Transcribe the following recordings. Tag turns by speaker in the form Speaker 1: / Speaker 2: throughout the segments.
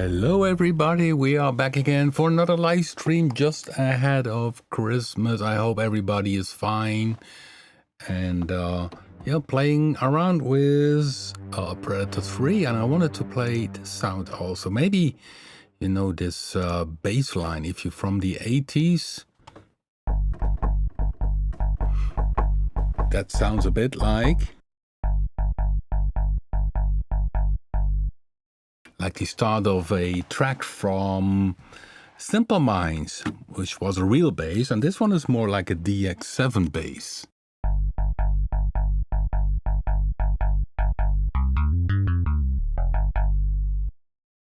Speaker 1: Hello everybody, we are back again for another live stream just ahead of Christmas. I hope everybody is fine and playing around with Predator 3, and I wanted to play this sound also. Maybe you know this bass line if you're from the 80s. That sounds a bit like the start of a track from Simple Minds, which was a real bass, and this one is more like a DX7 bass.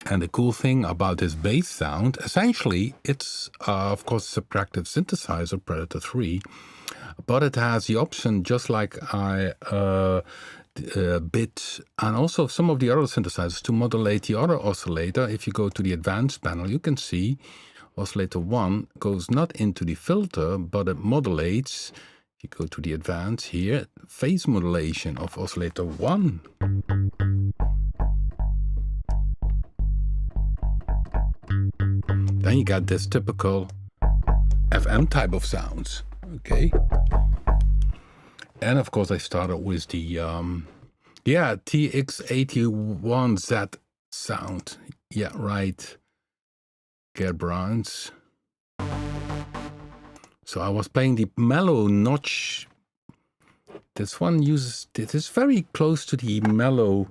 Speaker 1: And the cool thing about this bass sound, essentially, it's of course subtractive synthesizer Predator 3, but it has the option, just like bit and also some of the other synthesizers, to modulate the other oscillator. If you go to the advanced panel, you can see oscillator 1 goes not into the filter, but it modulates. If you go to the advanced here, phase modulation of oscillator 1. Then you got this typical FM type of sounds. Okay. And of course I started with the TX81Z sound. Yeah, right. Get Browns. So I was playing the mellow notch. This one uses, it is very close to the mellow,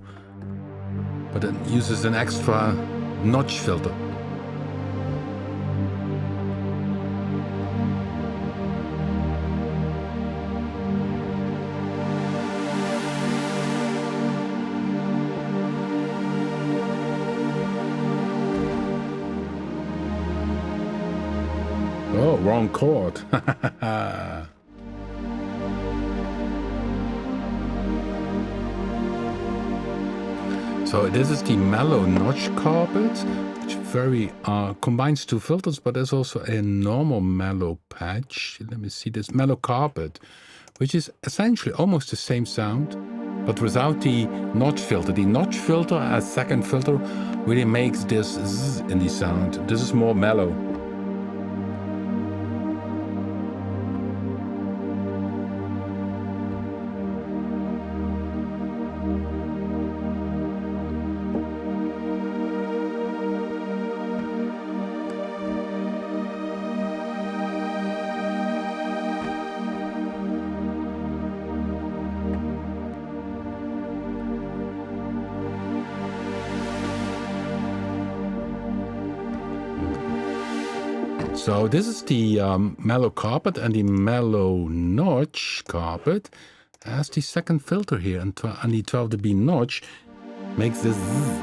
Speaker 1: but it uses an extra notch filter. Oh, wrong chord. So this is the mellow notch carpet, which very combines two filters, but there's also a normal mellow patch. Let me see, this mellow carpet, which is essentially almost the same sound, but without the notch filter. The notch filter as second filter really makes this zzz in the sound. This is more mellow. So this is the mellow carpet, and the mellow notch carpet has the second filter here, and the 12 dB notch makes this zzz.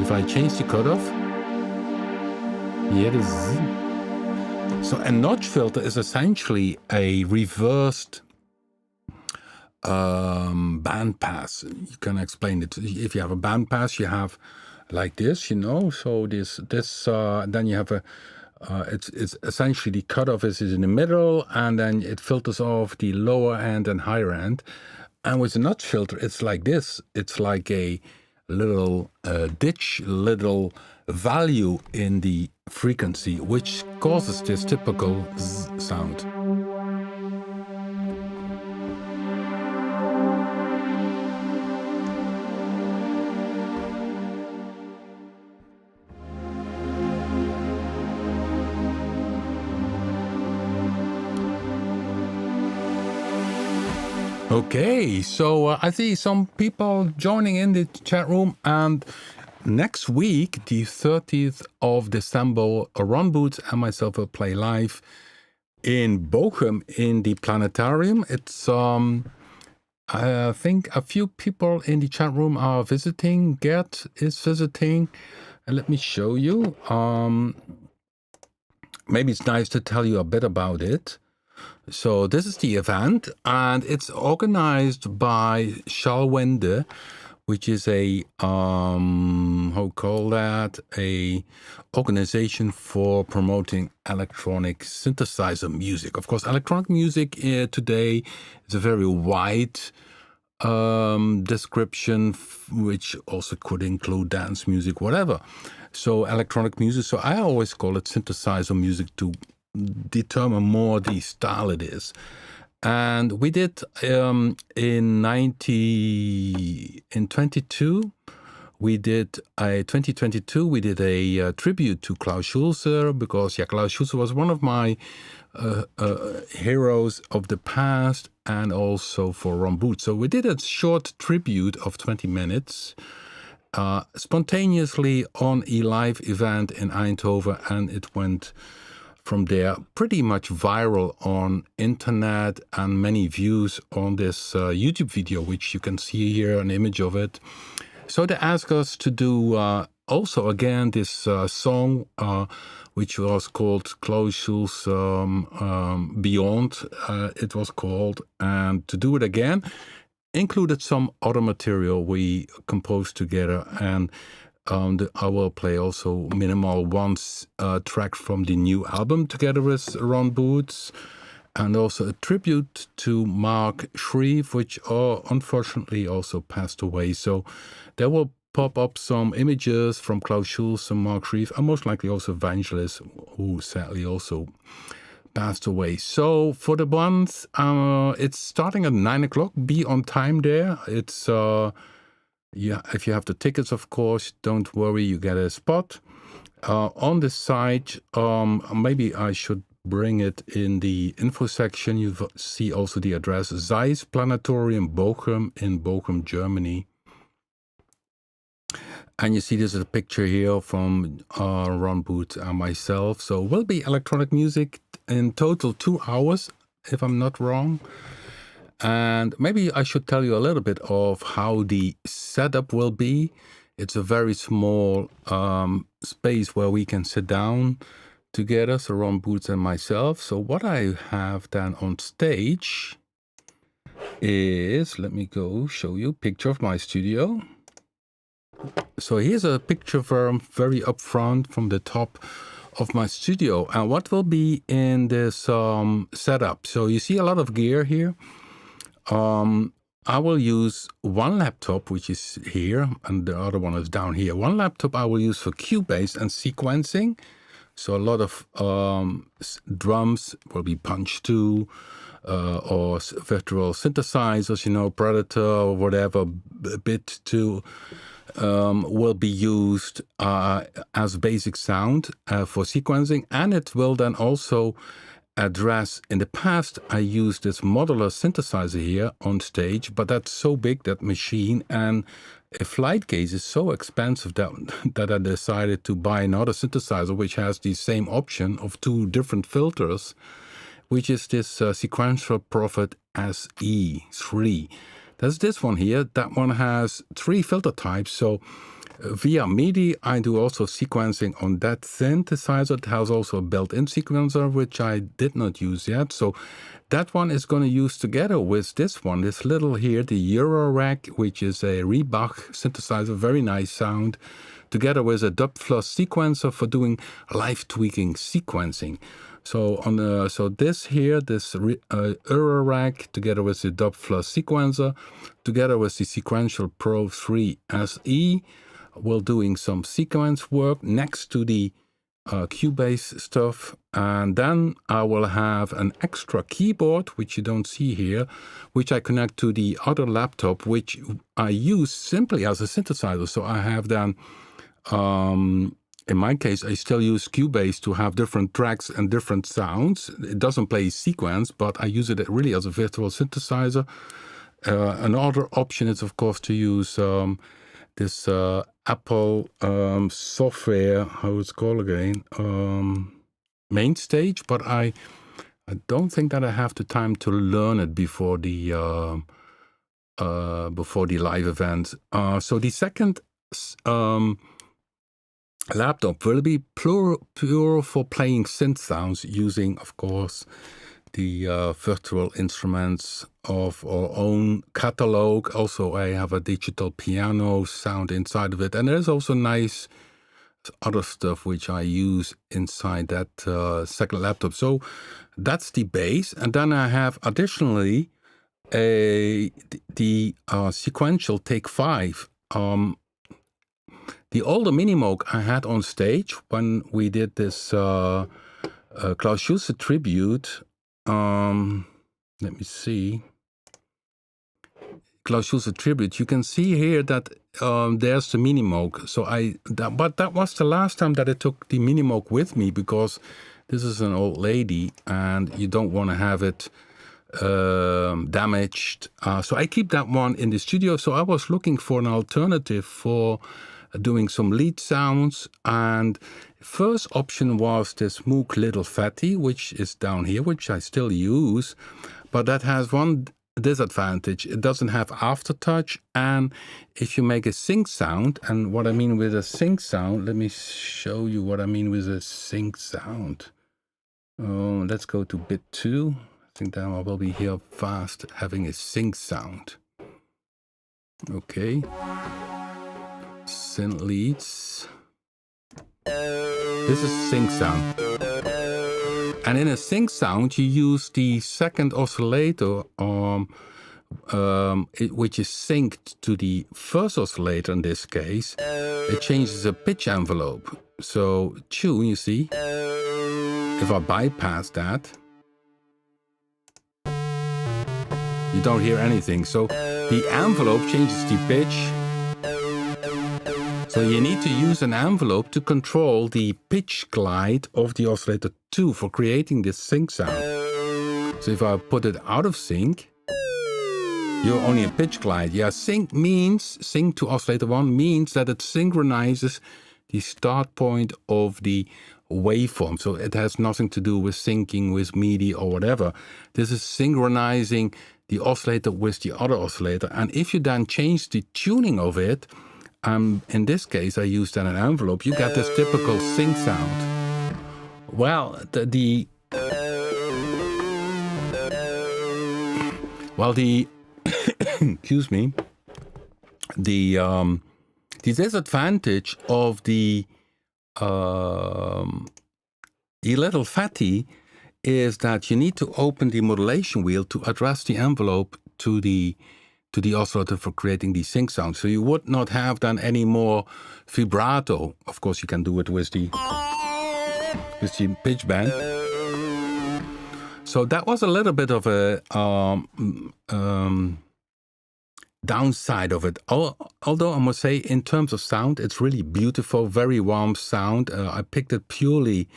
Speaker 1: If I change the cutoff, here it is zzz. So a notch filter is essentially a reversed bandpass. You can explain it. If you have a bandpass, you have like this, you know. So this then you have a it's essentially the cutoff is in the middle, and then it filters off the lower end and higher end. And with the notch filter, it's like this. It's like a little ditch, little value in the frequency, which causes this typical zzz sound. Okay, so I see some people joining in the chat room, and next week, the 30th of December, Ron Boots and myself will play live in Bochum in the planetarium. It's I think a few people in the chat room are visiting. Gert is visiting, and let me show you. Maybe it's nice to tell you a bit about it. So this is the event, and it's organized by Schallwende, which is a a organization for promoting electronic synthesizer music. Of course, electronic music today is a very wide description, which also could include dance music, whatever. So electronic music. So I always call it synthesizer music to determine more the style it is. And we did in 2022. We did a 2022. We did a tribute to Klaus Schulze because Klaus Schulze was one of my heroes of the past, and also for Ron Booth. So we did a short tribute of 20 minutes spontaneously on a live event in Eindhoven, and it went from there pretty much viral on internet, and many views on this YouTube video, which you can see here, an image of it. So they asked us to do also again this song, which was called Klaus Schulze Beyond, it was called, and to do it again included some other material we composed together, and I will play also Minimal One's track from the new album together with Ron Boots, and also a tribute to Mark Shreve, which unfortunately also passed away. So there will pop up some images from Klaus Schulze and Mark Shreve, and most likely also Vangelis, who sadly also passed away. So for the ones, it's starting at 9 o'clock. Be on time there. It's if you have the tickets, of course, don't worry, you get a spot. On the site, maybe I should bring it in the info section. You see also the address, Zeiss Planetarium Bochum in Bochum, Germany. And you see this is a picture here from Ron Booth and myself. So will be electronic music in total 2 hours, if I'm not wrong. And maybe I should tell you a little bit of how the setup will be. It's a very small space where we can sit down together, so Ron Booth and myself. So what I have done on stage is, let me go show you a picture of my studio. So here's a picture from very up front from the top of my studio, and what will be in this setup. So you see a lot of gear here. I will use one laptop, which is here, and the other one is down here. One laptop I will use for Cubase and sequencing. So a lot of drums will be Punch 2 or virtual synthesizers, Predator or whatever, Bit 2 will be used as basic sound for sequencing. And it will then also address, in the past I used this modular synthesizer here on stage, but that's so big, that machine, and a flight case is so expensive that I decided to buy another synthesizer which has the same option of 2 different filters, which is this Sequential Prophet SE3. That's this one here. That one has 3 filter types. So via MIDI, I do also sequencing on that synthesizer. It has also a built-in sequencer, which I did not use yet. So that one is going to use together with this one, this little here, the EuroRack, which is a ReBach synthesizer, very nice sound, together with a dub flush sequencer for doing live tweaking sequencing. So this here, this EuroRack, together with the dub flush sequencer, together with the Sequential Pro 3 SE, we're doing some sequence work next to the Cubase stuff, and then I will have an extra keyboard, which you don't see here, which I connect to the other laptop, which I use simply as a synthesizer. So I have then, in my case, I still use Cubase to have different tracks and different sounds. It doesn't play sequence, but I use it really as a virtual synthesizer. Another option is, of course, to use this Apple software, how it's called again, MainStage, but I don't think that I have the time to learn it before the live event. So the second laptop will be pure for playing synth sounds, using, of course, the virtual instruments of our own catalog. Also, I have a digital piano sound inside of it, and there's also nice other stuff which I use inside that second laptop. So that's the base, and then I have additionally the sequential take 5. The older Minimoog I had on stage when we did this Klaus Schulze tribute. Let me see. Klaus Schulze tribute. You can see here that there's the Minimoog. So but that was the last time that I took the Minimoog with me, because this is an old lady and you don't want to have it damaged. So I keep that one in the studio. So I was looking for an alternative for doing some lead sounds, and first option was this Moog Little Fatty, which is down here, which I still use, but that has one disadvantage. It doesn't have aftertouch, and if you make a sync sound, and what I mean with a sync sound, let me show you what I mean with a sync sound. Let's go to bit 2. I think then I will be here fast having a sync sound. Okay. Synth leads. This is sync sound. And in a sync sound, you use the second oscillator, which is synced to the first oscillator in this case. It changes the pitch envelope. So tune, you see, if I bypass that, you don't hear anything. So the envelope changes the pitch. So you need to use an envelope to control the pitch glide of the oscillator 2 for creating this sync sound. So if I put it out of sync, you're only a pitch glide. Yeah, sync to oscillator 1 means that it synchronizes the start point of the waveform. So it has nothing to do with syncing with MIDI or whatever. This is synchronizing the oscillator with the other oscillator. And if you then change the tuning of it, in this case, I used an envelope, you get this typical sync sound. Well, excuse me, the disadvantage of the little fatty is that you need to open the modulation wheel to address the envelope to the oscillator for creating the sync sound. So you would not have done any more vibrato. Of course, you can do it with the pitch bend. So that was a little bit of a downside of it. Although I must say, in terms of sound, it's really beautiful, very warm sound. I picked it purely,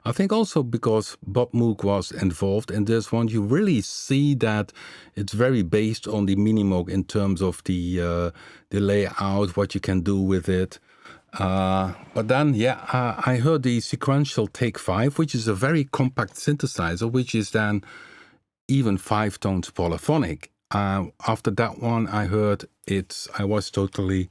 Speaker 1: I think also because Bob Moog was involved in this one. You really see that it's very based on the Minimoog in terms of the layout, what you can do with it. But then, I heard the sequential take 5, which is a very compact synthesizer, which is then even 5 tones polyphonic. After that one, I heard it. I was totally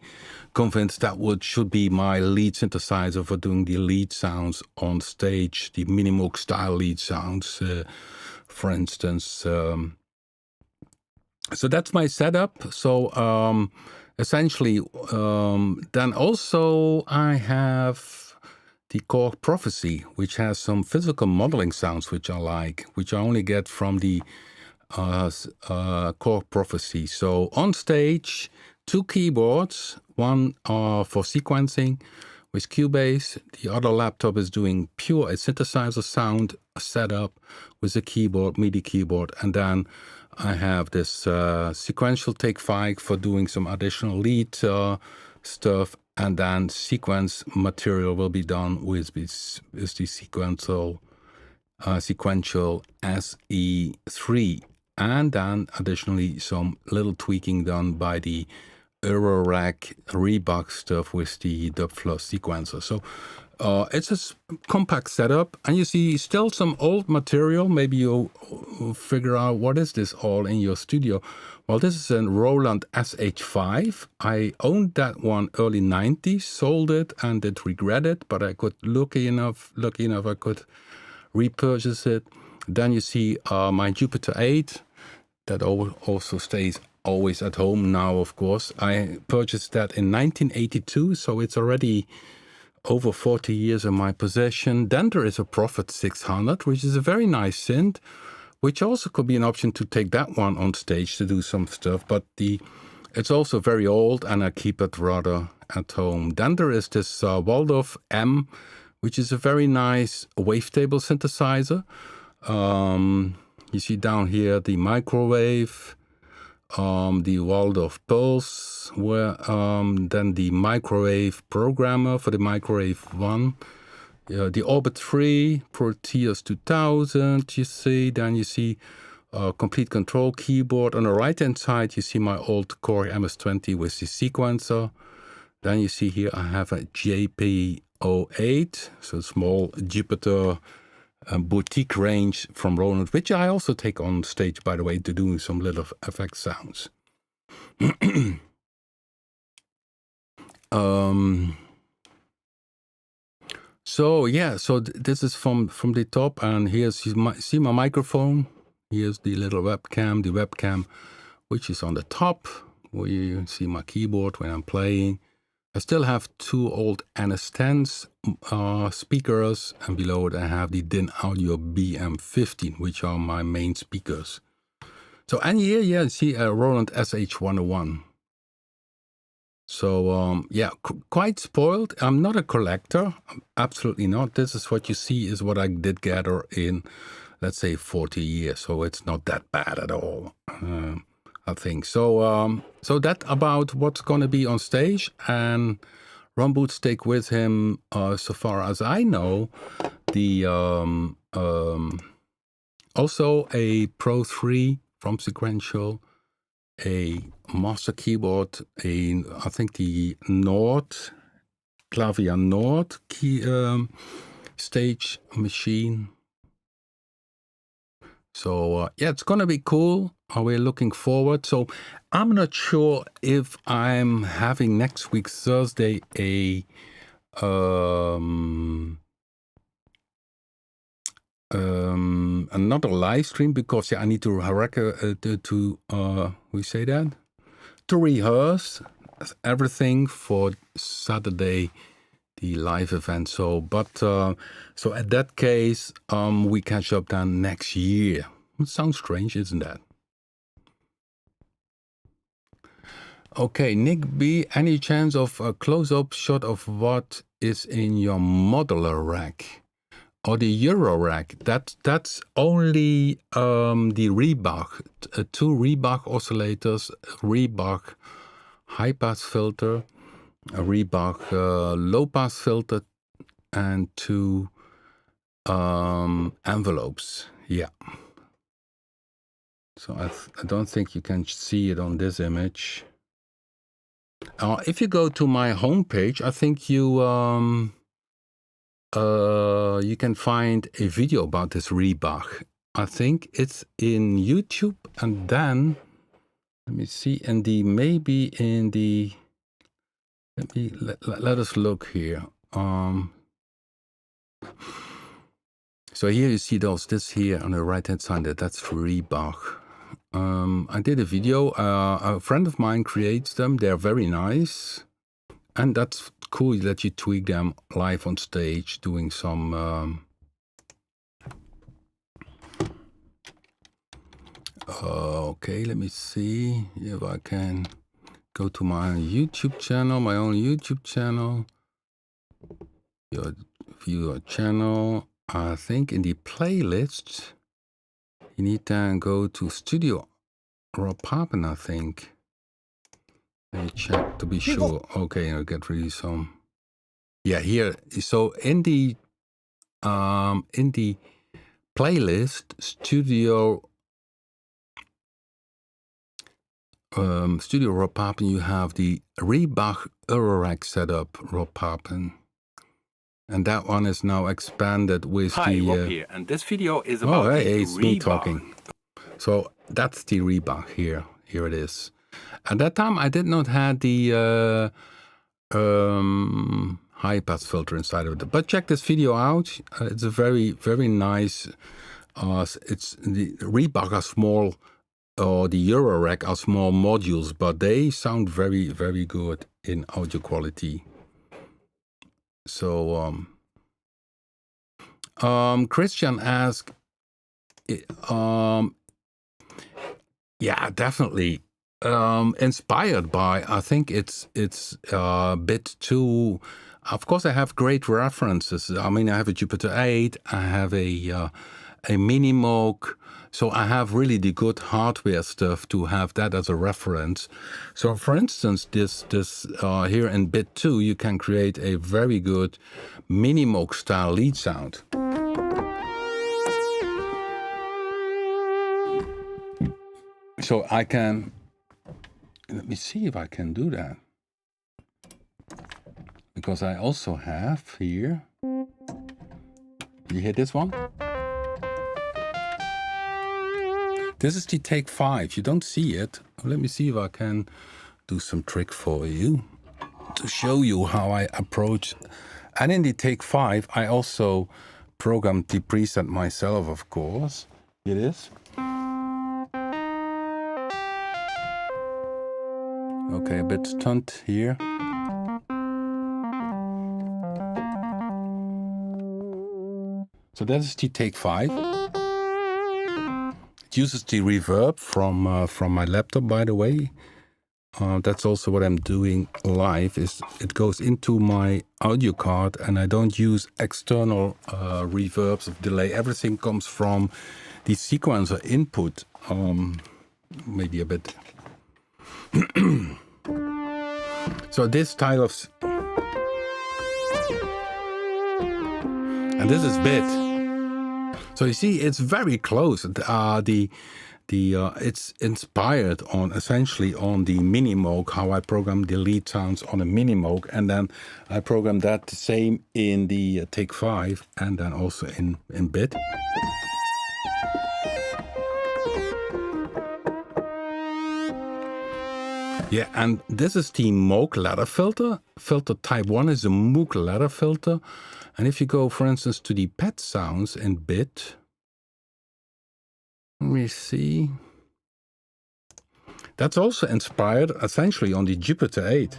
Speaker 1: convinced that should be my lead synthesizer for doing the lead sounds on stage, the Minimoog style lead sounds, for instance. So that's my setup. So essentially, then also I have the Korg Prophecy, which has some physical modeling sounds which I like, which I only get from the Korg Prophecy. So on stage, 2 keyboards, one for sequencing with Cubase. The other laptop is doing pure a synthesizer sound setup with a keyboard, MIDI keyboard, and then I have this sequential take 5 for doing some additional lead stuff, and then sequence material will be done with the sequential SE3, and then additionally some little tweaking done by the EuroRack ReBach stuff with the Dubflow sequencer. So it's a compact setup, and you see still some old material. Maybe you'll figure out what is this all in your studio. Well, this is a Roland SH5. I owned that one early 90s, sold it, and did regret it, but I could lucky enough I could repurchase it. Then you see my Jupiter 8 that also stays always at home now, of course. I purchased that in 1982, so it's already over 40 years in my possession. Then there is a Prophet 600, which is a very nice synth, which also could be an option to take that one on stage to do some stuff, but it's also very old and I keep it rather at home. Then there is this Waldorf M, which is a very nice wavetable synthesizer. You see down here the microwave, the Waldorf Pulse, then the microwave programmer for the microwave 1, the Orbit 3, Proteus 2000, you see. Then you see a complete control keyboard. On the right hand side you see my old Core MS-20 with the sequencer. Then you see here I have a JP08, so small Jupiter boutique range from Roland, which I also take on stage, by the way, to do some little effect sounds. So this is from the top, and here's see my microphone. Here's the little webcam, which is on the top, where you see my keyboard when I'm playing. I still have 2 old NS10s speakers, and below it I have the DIN Audio BM15, which are my main speakers. So, and here, you see a Roland SH101. So, quite spoiled. I'm not a collector, absolutely not. This is what you see is what I did gather in, let's say, 40 years. So it's not that bad at all. I think so. So that about what's going to be on stage, and Ron Boots take with him, so far as I know, the also a Pro 3 from Sequential, a master keyboard, I think the Clavia Nord key stage machine. So it's gonna be cool. We're looking forward. So I'm not sure if I'm having next week Thursday another live stream, because I need to to rehearse everything for Saturday, the live event. So at that case, we catch up then next year. It sounds strange, isn't that? Okay, Nick B, any chance of a close-up shot of what is in your modular rack or the EuroRack? That's only the ReBach, 2 ReBach oscillators, ReBach high-pass filter, a ReBach low-pass filter, and 2 envelopes. Yeah. So I don't think you can see it on this image. If you go to my homepage, I think you can find a video about this ReBach. I think it's in YouTube, and then let me see, let us look here. So here you see this here on the right hand side, that's ReBach. I did a video. A friend of mine creates them. They're very nice, and that's cool that you tweak them live on stage, doing some. Okay, let me see if I can go to my YouTube channel, my own YouTube channel. View channel. I think in the playlist, you need to go to Studio Papen, I think. Let me check to be sure. Okay, I'll get really some. Yeah, here. So in the playlist, Studio Rob Papen, you have the ReBach EuroRack setup, Rob Papen. And that one is now expanded with
Speaker 2: Hi, Rob here, and this video is about
Speaker 1: it's me talking. So that's the ReBach here. Here it is. At that time, I did not have the high pass filter inside of it. But check this video out. It's a very, very nice. It's the ReBach are small, or the EuroRack are small modules, but they sound very, very good in audio quality. So Christian asked, Yeah, definitely. Inspired by, I think it's a bit too. Of course, I have great references. I mean, I have a Jupiter 8. I have a Mini Moog. So I have really the good hardware stuff to have that as a reference. So, for instance, this here in bit 2, you can create a very good Mini Moog style lead sound. So I can, let me see if I can do that. Because I also have here, you hear this one? This is the take 5, you don't see it. Let me see if I can do some trick for you to show you how I approach. And in the take 5, I also programmed the preset myself, of course. It is. Okay, a bit stunned here. So that is the take 5. It uses the reverb from my laptop, by the way. That's also what I'm doing live. Is it goes into my audio card, and I don't use external reverbs of delay. Everything comes from the sequencer input. Maybe a bit. So this style of, and this is bit. So you see, it's very close. It's inspired on essentially on the Mini Moog, how I program the lead sounds on a Mini Moog, and then I program that the same in the take 5, and then also in bit. Yeah, and this is the Moog ladder filter. Filter type 1 is a Moog ladder filter. And if you go, for instance, to the pet sounds in bit, let me see. That's also inspired essentially on the Jupiter 8.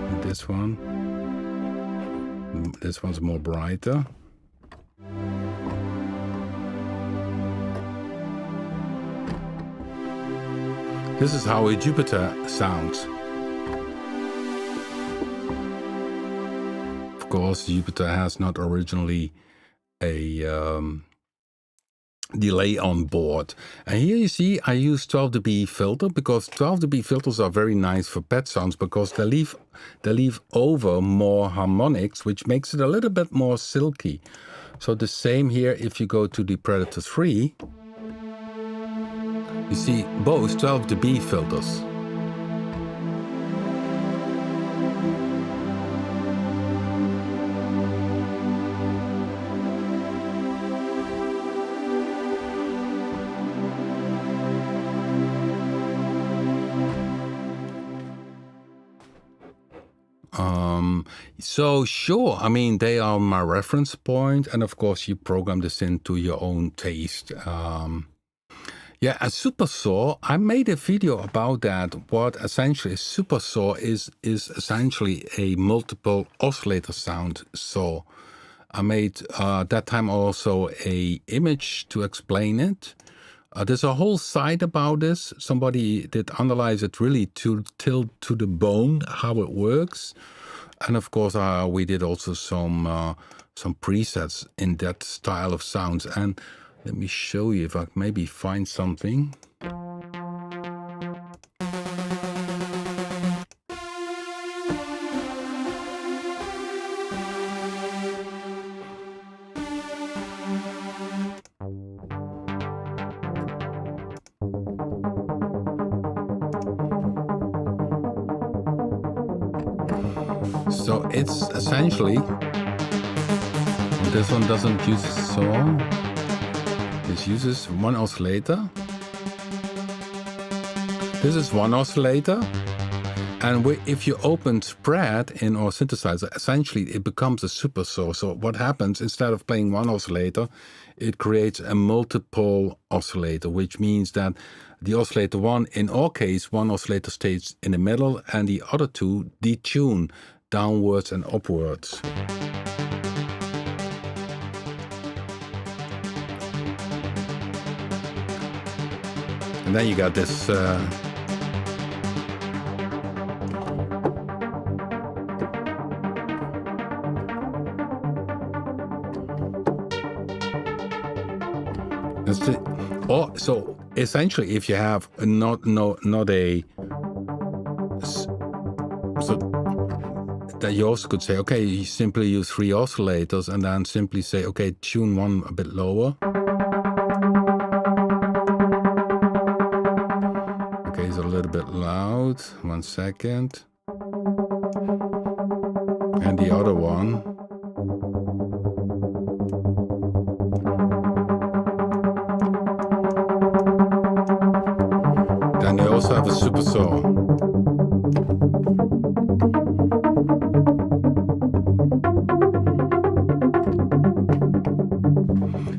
Speaker 1: And this one's more brighter. This is how a Jupiter sounds. Of course, Jupiter has not originally a delay on board. And here you see I use 12 dB filter, because 12 dB filters are very nice for pet sounds, because they leave over more harmonics, which makes it a little bit more silky. So the same here if you go to the Predator 3. You see both 12 dB filters. So sure, I mean, they are my reference point, and of course you program this into your own taste. Yeah, a super saw, I made a video about that. What essentially a super saw is essentially a multiple oscillator sound saw. I made that time also a image to explain it. There's a whole site about this. Somebody did analyze it really to the bone, how it works. And of course, we did also some presets in that style of sounds. And let me show you if I can maybe find something. So it's essentially, this one doesn't use a saw. This uses one oscillator. This is one oscillator. And if you open spread in our synthesizer, essentially it becomes a super saw. So what happens, instead of playing one oscillator, it creates a multiple oscillator, which means that the oscillator 1, in our case, one oscillator stays in the middle and the other two detune downwards and upwards. And then you got this. So essentially, if you have not a so that you also could say, okay, you simply use 3 oscillators and then simply say, okay, tune one a bit lower. Okay, it's a little bit loud. 1 second. And the other one. Then you also have a super saw.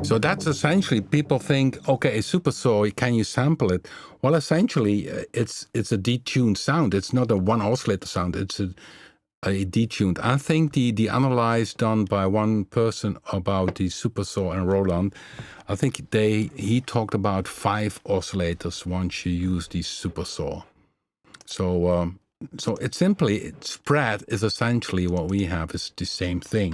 Speaker 1: So that's essentially, people think, okay, a super saw, can you sample it? Well, essentially, it's a detuned sound. It's not a one oscillator sound. It's a detuned. I think the analysis done by one person about the super saw and Roland, I think he talked about 5 oscillators once you use the super saw. So it's simply, spread is essentially what we have is the same thing.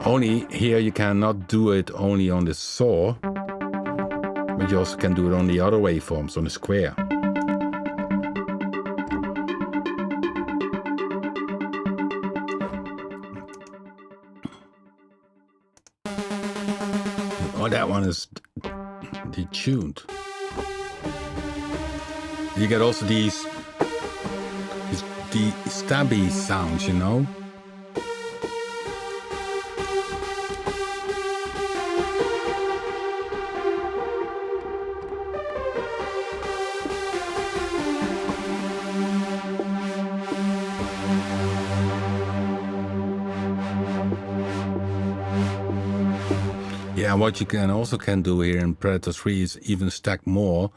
Speaker 1: Only here you cannot do it only on the saw, but you also can do it on the other waveforms, on the square. Oh, that one is detuned. You get also these stabby sounds, you know. Yeah, what you can do here in Predator 3 is even stack more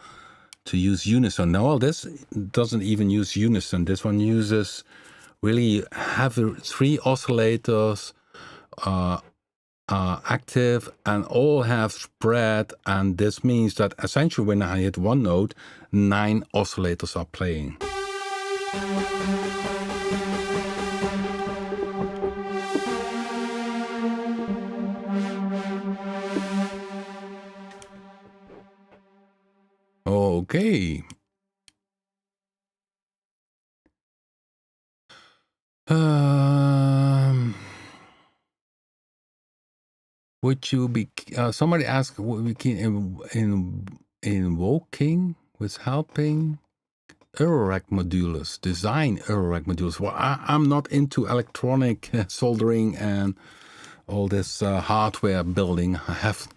Speaker 1: to use unison. Now, this doesn't even use unison. This one uses really have 3 oscillators active and all have spread, and this means that essentially when I hit one note, 9 oscillators are playing. Okay. Would you be? Somebody asked, would we keep invoking with helping EuroRack modulus, design EuroRack modulus? Well, I'm not into electronic soldering and all this hardware building. I have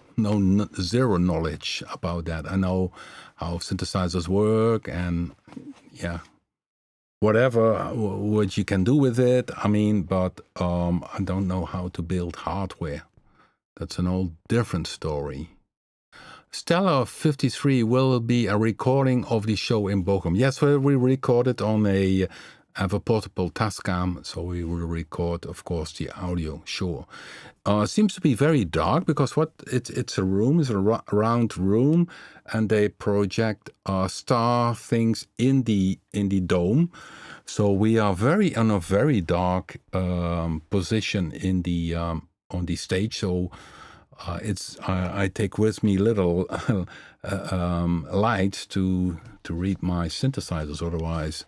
Speaker 1: zero knowledge about that. I know how synthesizers work and whatever what you can do with it. I mean, but I don't know how to build hardware. That's an all different story. Stella 53 will be a recording of the show in Bochum. Yes, we recorded on a portable Tascam, so we will record, of course, the audio. Sure. It seems to be very dark because it's a room, it's a round room, and they project star things in the dome. So we are on a very dark position in the on the stage. So I take with me little lights to read my synthesizers. Otherwise,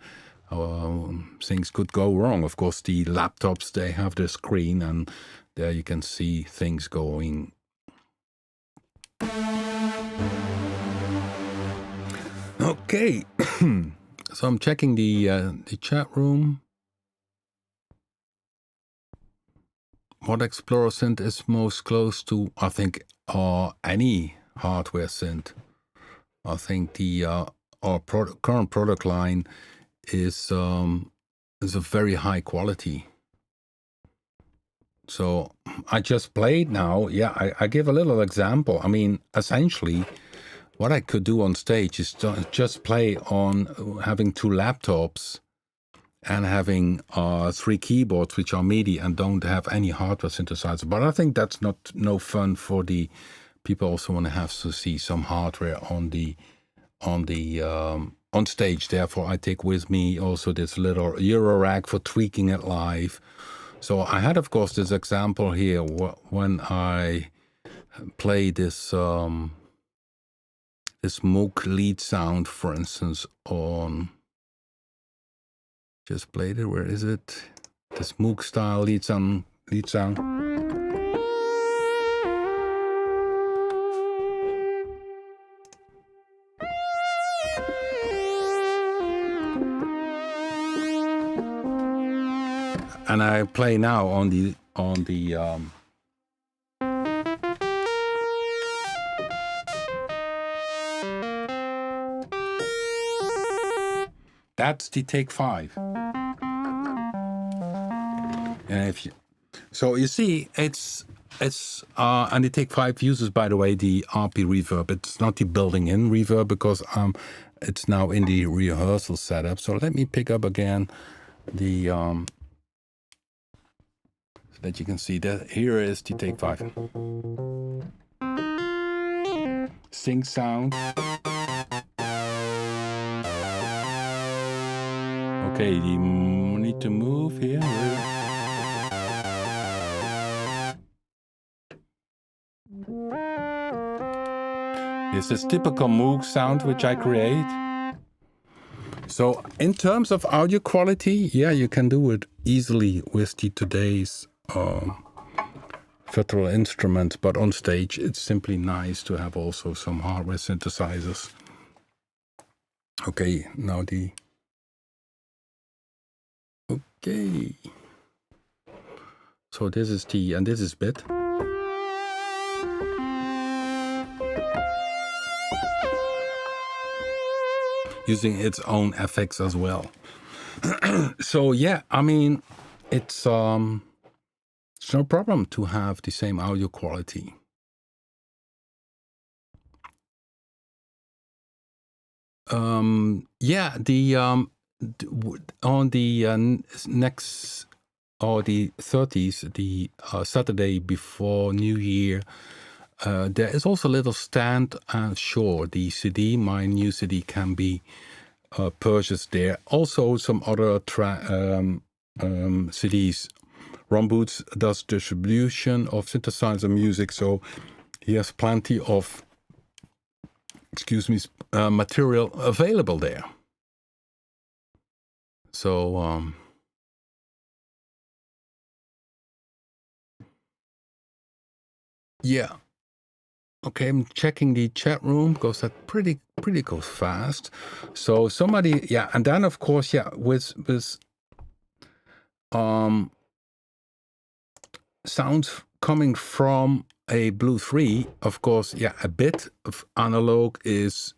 Speaker 1: things could go wrong. Of course, the laptops, they have the screen, and there you can see things going. Okay, so I'm checking the chat room. What Explorer synth is most close to, I think, any hardware synth. I think our current product line is a very high quality. So I just played now. Yeah, I give a little example. I mean, essentially, what I could do on stage is just play on having 2 laptops and having 3 keyboards which are MIDI and don't have any hardware synthesizer. But I think that's no fun for the people. Also want to have to see some hardware on stage. Therefore, I take with me also this little EuroRack for tweaking it live. So I had, of course, this example here when I play this this Moog lead sound, for instance, on. Just played it. Where is it? This Moog style lead sound. And I play now on the that's the take 5. And so you see, it's and the take 5 uses, by the way, the RP reverb. It's not the building-in reverb because it's now in the rehearsal setup. So let me pick up again the so that you can see that here is the take 5. Sync sound. Okay, you need to move here. This is typical Moog sound which I create. So in terms of audio quality, yeah, you can do it easily with today's virtual instruments, but on stage it's simply nice to have also some hardware synthesizers. Okay, now okay. So this is T and this is bit. Using its own effects as well. So yeah, I mean, it's no problem to have the same audio quality. Yeah, on the next or the 30th, the Saturday before New Year, there is also a little stand. Sure, the CD, my new CD, can be purchased there. Also, some other CDs. Ron Boots does distribution of synthesizer music, so he has plenty of, material available there. So, yeah. Okay, I'm checking the chat room because that pretty goes fast. So somebody, yeah, and then of course, yeah, with sounds coming from a Blue 3, of course, yeah, a bit of analog is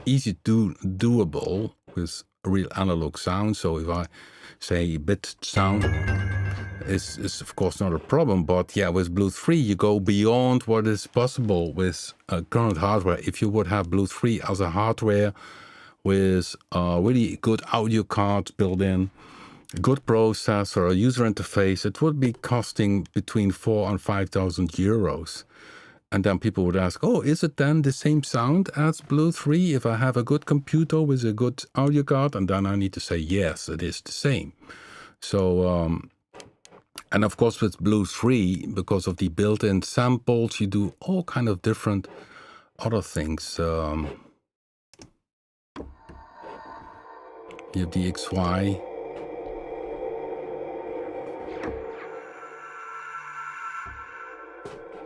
Speaker 1: easy doable with real analog sound. So if I say bit sound is of course not a problem, but yeah, with Blue 3 you go beyond what is possible with current hardware. If you would have Blue 3 as a hardware with really good audio cards built in, good processor, a user interface, it would be costing between 4,000 and 5,000 euros. And then people would ask, oh, is it then the same sound as Blue 3 if I have a good computer with a good audio card? And then I need to say, yes, it is the same. So, and of course with Blue 3, because of the built-in samples, you do all kind of different other things. You have the XY.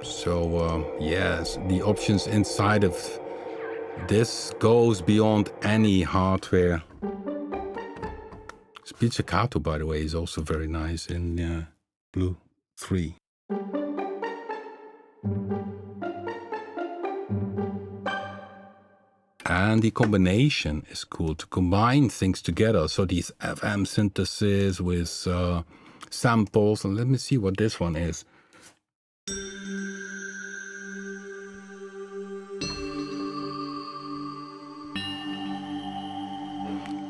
Speaker 1: So, yes, the options inside of this goes beyond any hardware. Pizzicato, by the way, is also very nice in Blue 3. And the combination is cool to combine things together. So these FM synthesis with samples. And let me see what this one is.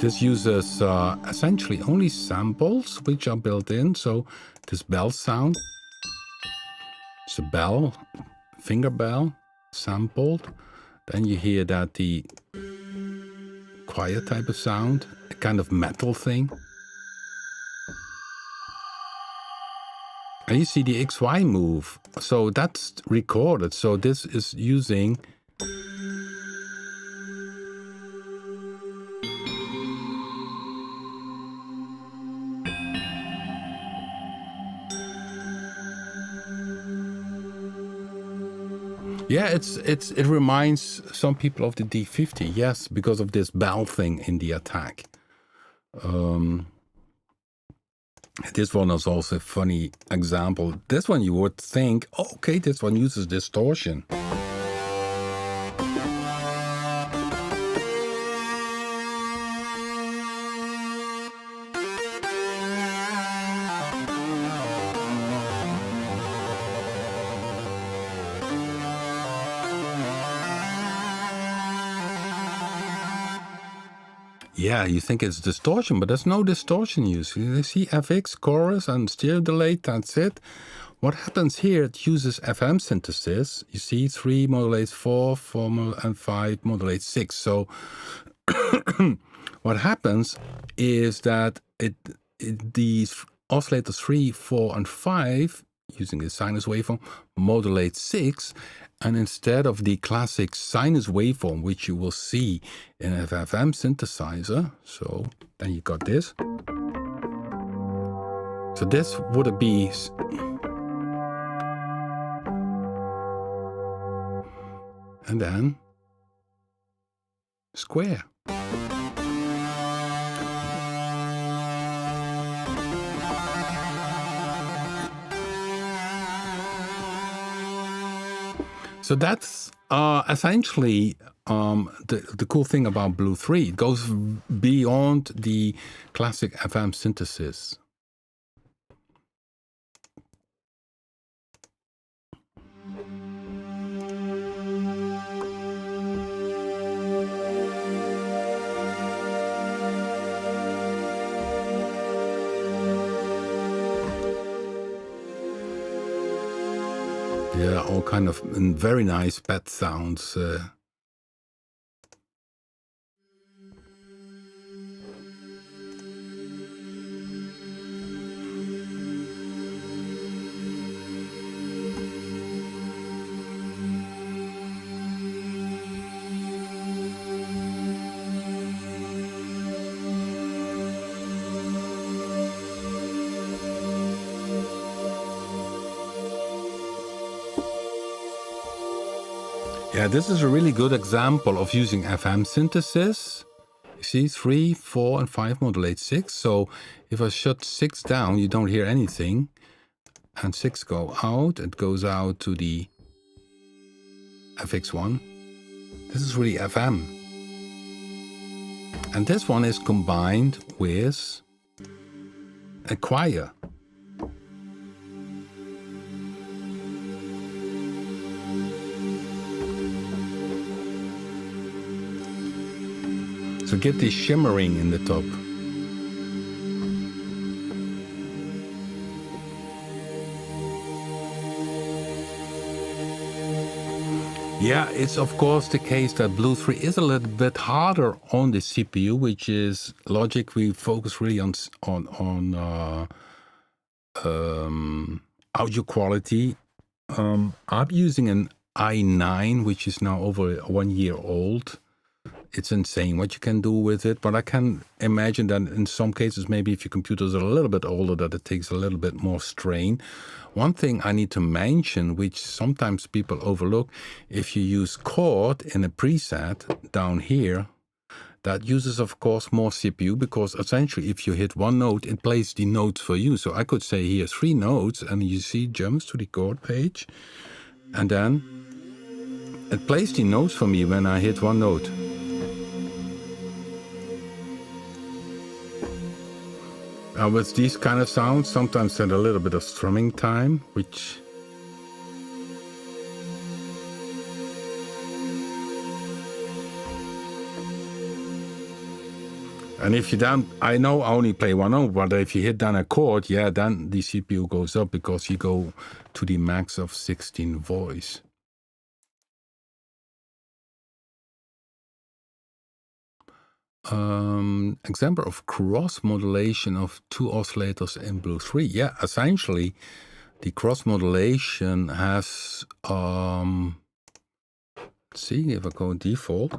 Speaker 1: This uses essentially only samples which are built in. So this bell sound, it's a bell, finger bell, sampled. Then you hear that the choir type of sound, a kind of metal thing. And you see the XY move. So that's recorded. So this is using yeah, it reminds some people of the D50, yes, because of this bell thing in the attack. This one is also a funny example. This one you would think, oh, okay, this one uses distortion. Yeah, you think it's distortion, but there's no distortion used. You see FX, chorus, and stereo delay, that's it. What happens here, it uses FM synthesis. You see 3 modulates 4, 4 and 5 modulates 6. So what happens is that these oscillators 3, 4, and 5, using the sinus waveform, modulate 6. And instead of the classic sinus waveform, which you will see in an FM synthesizer, so then you got this. So this would be, and then square. So that's essentially the cool thing about Blue 3. It goes beyond the classic FM synthesis. Yeah, all kind of very nice pet sounds. Yeah, this is a really good example of using FM synthesis. You see, 3, 4, and 5 modulate 6. So if I shut 6 down, you don't hear anything. And 6 go out, it goes out to the FX1. This is really FM. And this one is combined with a choir. So get this shimmering in the top. Yeah, it's of course the case that Blue 3 is a little bit harder on the CPU, which is logic. We focus really on audio quality. I'm using an i9, which is now over 1 year old. It's insane what you can do with it, but I can imagine that in some cases, maybe if your computers are a little bit older, that it takes a little bit more strain. One thing I need to mention, which sometimes people overlook, if you use chord in a preset down here, that uses, of course, more CPU, because essentially if you hit one note, it plays the notes for you. So I could say here 3 notes, and you see it jumps to the chord page, and then it plays the notes for me when I hit one note. With these kind of sounds, sometimes there's a little bit of strumming time, which And if you then, I know I only play one note, but if you hit down a chord, yeah, then the CPU goes up because you go to the max of 16 voice. Example of cross modulation of two oscillators in Blues 3. Yeah, essentially, the cross modulation has, let's see if I go default.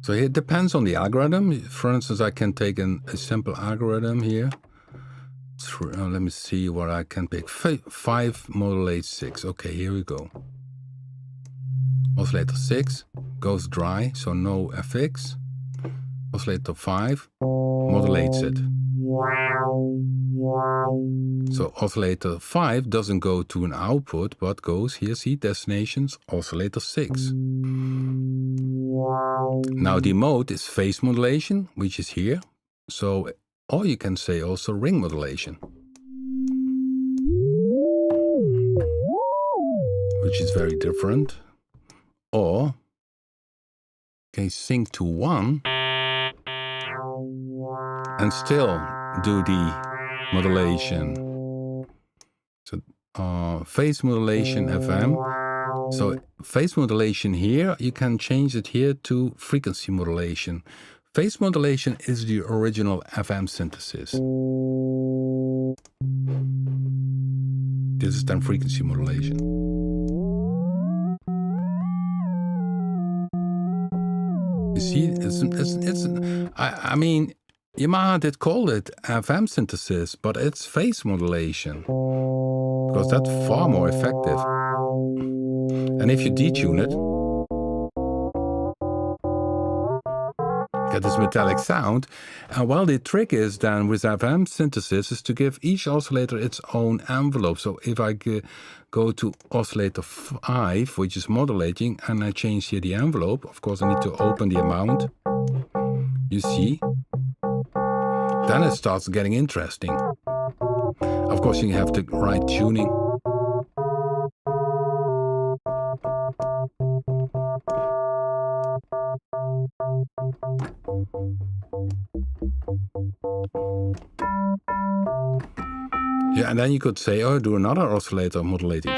Speaker 1: So it depends on the algorithm. For instance, I can take a simple algorithm here. Let me see what I can pick. 5 modulate 6. Okay, here we go. Oscillator 6 goes dry, so no FX. Oscillator 5 modulates it. So oscillator 5 doesn't go to an output, but goes, here, see, destinations, oscillator 6. Now the mode is phase modulation, which is here. So, or you can say also ring modulation, which is very different. Or, okay, sync to 1 and still do the modulation. So phase modulation FM. So phase modulation here, you can change it here to frequency modulation. Phase modulation is the original FM synthesis. This is then frequency modulation. You see, I mean, Yamaha did call it FM synthesis, but it's phase modulation, because that's far more effective. And if you detune it, you get this metallic sound. And well, the trick is then with FM synthesis is to give each oscillator its own envelope. So if I go to oscillator 5, which is modulating, and I change here the envelope, of course I need to open the amount, you see, then it starts getting interesting. Of course you have the right tuning. Yeah, and then you could say, oh, do another oscillator modulating.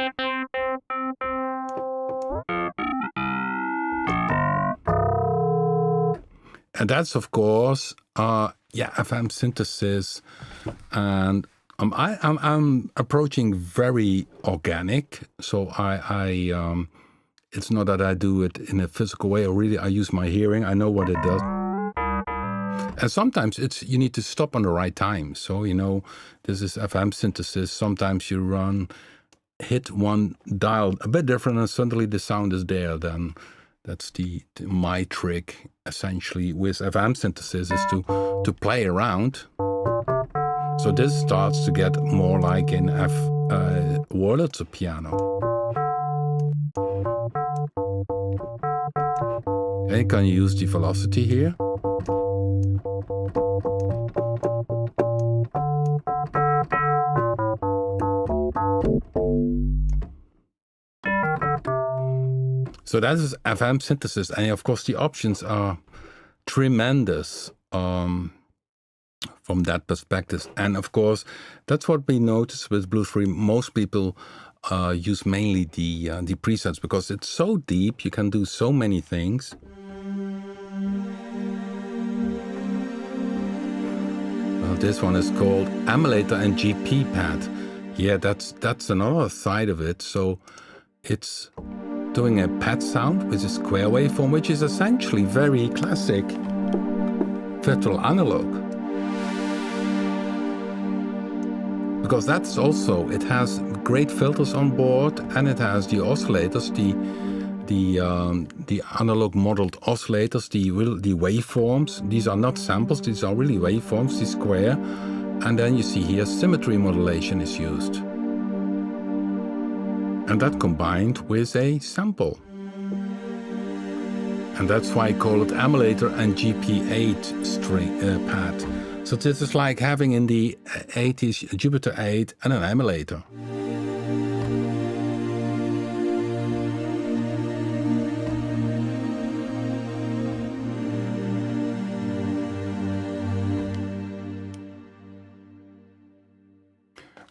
Speaker 1: And that's, of course, FM synthesis. And I'm approaching very organic. So it's not that I do it in a physical way, or really I use my hearing. I know what it does. And sometimes you need to stop on the right time. So, this is FM synthesis. Sometimes you hit one dial a bit different and suddenly the sound is there. Then that's my trick, essentially, with FM synthesis, is to play around. So this starts to get more like in Wurlitzer piano. And you can use the velocity here. So that is FM synthesis, and of course the options are tremendous from that perspective. And of course, that's what we notice with Blues 3. Most people use mainly the presets because it's so deep. You can do so many things. Well, this one is called emulator and GP pad. Yeah, that's another side of it. So it's doing a pad sound with a square waveform, which is essentially very classic virtual analog. Because that's also, it has great filters on board, and it has the oscillators, the analog modeled oscillators, the waveforms. These are not samples, these are really waveforms, the square. And then you see here symmetry modulation is used. And that combined with a sample. And that's why I call it emulator and GP8 string pad. So this is like having in the 80s a Jupiter 8 and an emulator.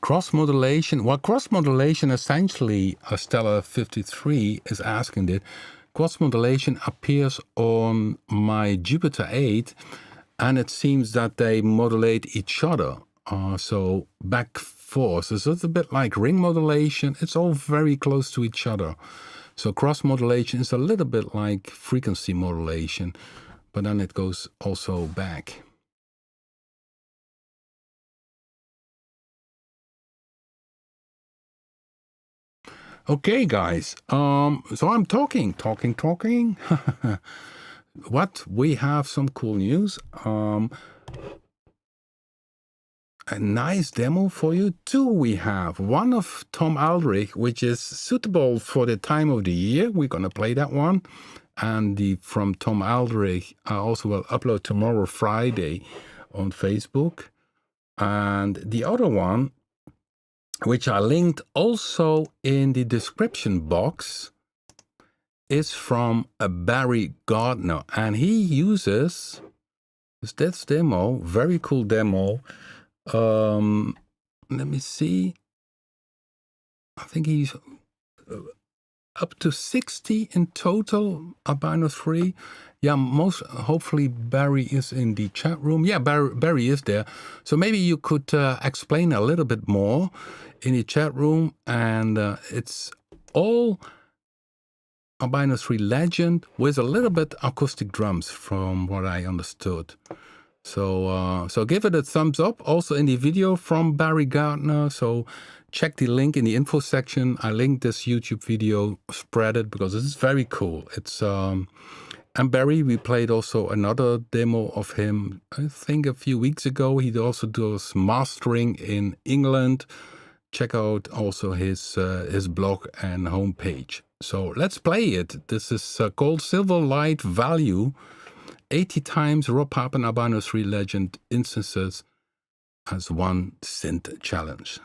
Speaker 1: Cross modulation. Well, cross modulation essentially, Stella 53 is asking it. Cross modulation appears on my Jupiter 8, and it seems that they modulate each other. So back forth. So it's a bit like ring modulation. It's all very close to each other. So cross modulation is a little bit like frequency modulation, but then it goes also back. Okay, guys. So I'm talking. What? We have some cool news. A nice demo for you too. We have one of Tom Aldrich, which is suitable for the time of the year. We're gonna play that one, and the from Tom Aldrich I also will upload tomorrow, Friday, on Facebook. And the other one, which I linked also in the description box, is from a Barry Gardner, and he uses this demo, very cool demo. Let me see. I think he's up to 60 in total, albino 3. Yeah, hopefully Barry is in the chat room. Yeah, Barry is there. So maybe you could explain a little bit more in the chat room. And it's all albino 3 Legend with a little bit acoustic drums, from what I understood. So give it a thumbs up. Also in the video from Barry Gardner. So check the link in the info section. I linked this YouTube video, spread it, because this is very cool. It's and Barry, we played also another demo of him, I think a few weeks ago. He also does mastering in England. Check out also his blog and homepage. So let's play it. This is called Silver Light Value. 80 times raw Papen albino 3 Legend instances as one synth challenge.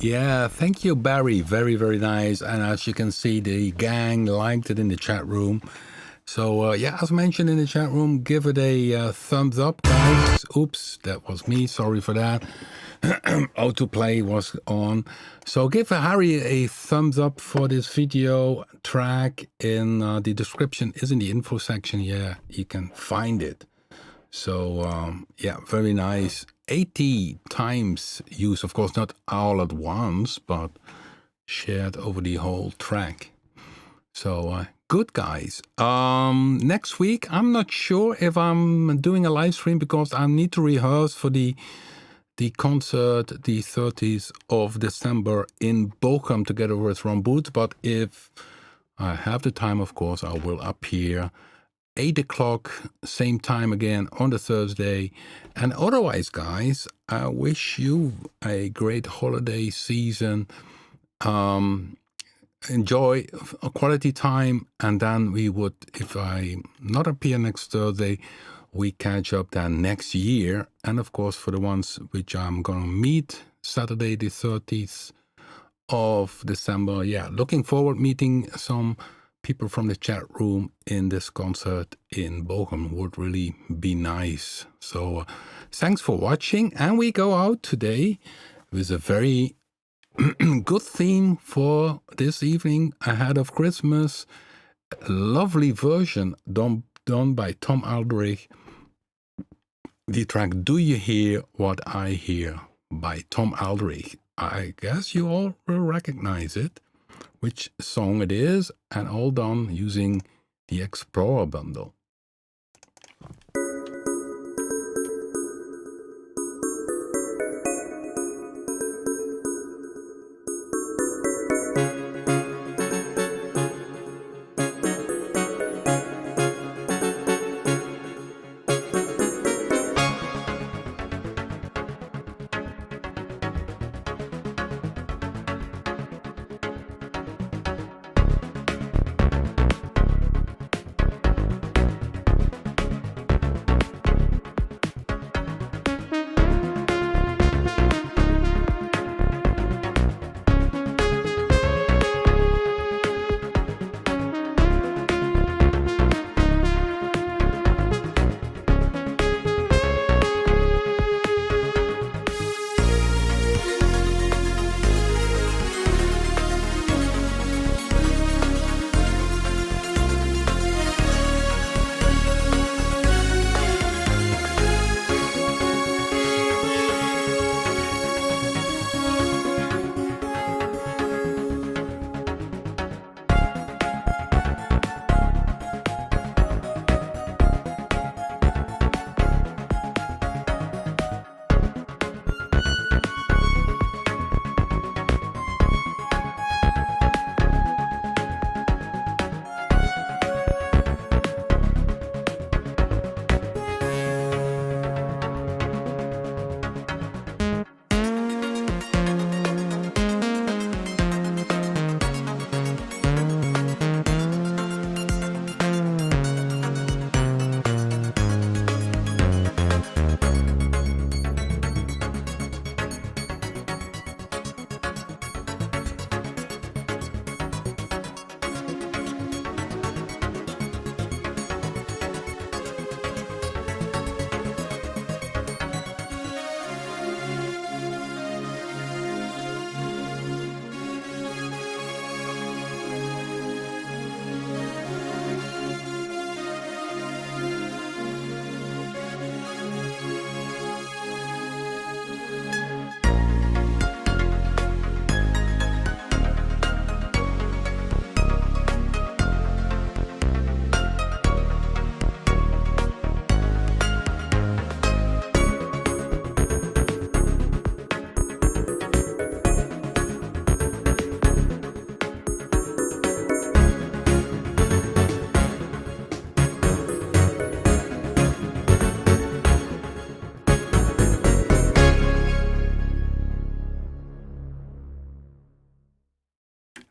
Speaker 1: Yeah, thank you, Barry. Very, very nice. And as you can see, the gang liked it in the chat room. So, yeah, as mentioned in the chat room, give it a thumbs up, guys. Oops, that was me. Sorry for that. Autoplay was on. So give Harry a thumbs up for this video. Track in the description is in the info section. Yeah, you can find it. So, yeah, very nice. 80 times used, of course, not all at once, but shared over the whole track. So, good, guys. Next week, I'm not sure if I'm doing a live stream because I need to rehearse for the concert, the 30th of December in Bochum together with Ron Boots. But if I have the time, of course, I will appear 8 o'clock, same time again on the Thursday. And otherwise, guys, I wish you a great holiday season. Enjoy a quality time. And then we would, if I not appear next Thursday, we catch up then next year. And of course, for the ones which I'm going to meet Saturday, the 30th of December. Yeah, looking forward meeting some people from the chat room in this concert in Bochum. Would really be nice. So thanks for watching. And we go out today with a very good theme for this evening ahead of Christmas. A lovely version done by Tom Aldrich. The track Do You Hear What I Hear by Tom Aldrich. I guess you all will recognize it, which song it is, and all done using the Explorer bundle.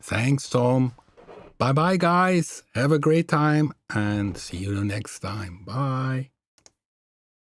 Speaker 1: Thanks, Tom. Bye-bye, guys. Have a great time and see you the next time. Bye.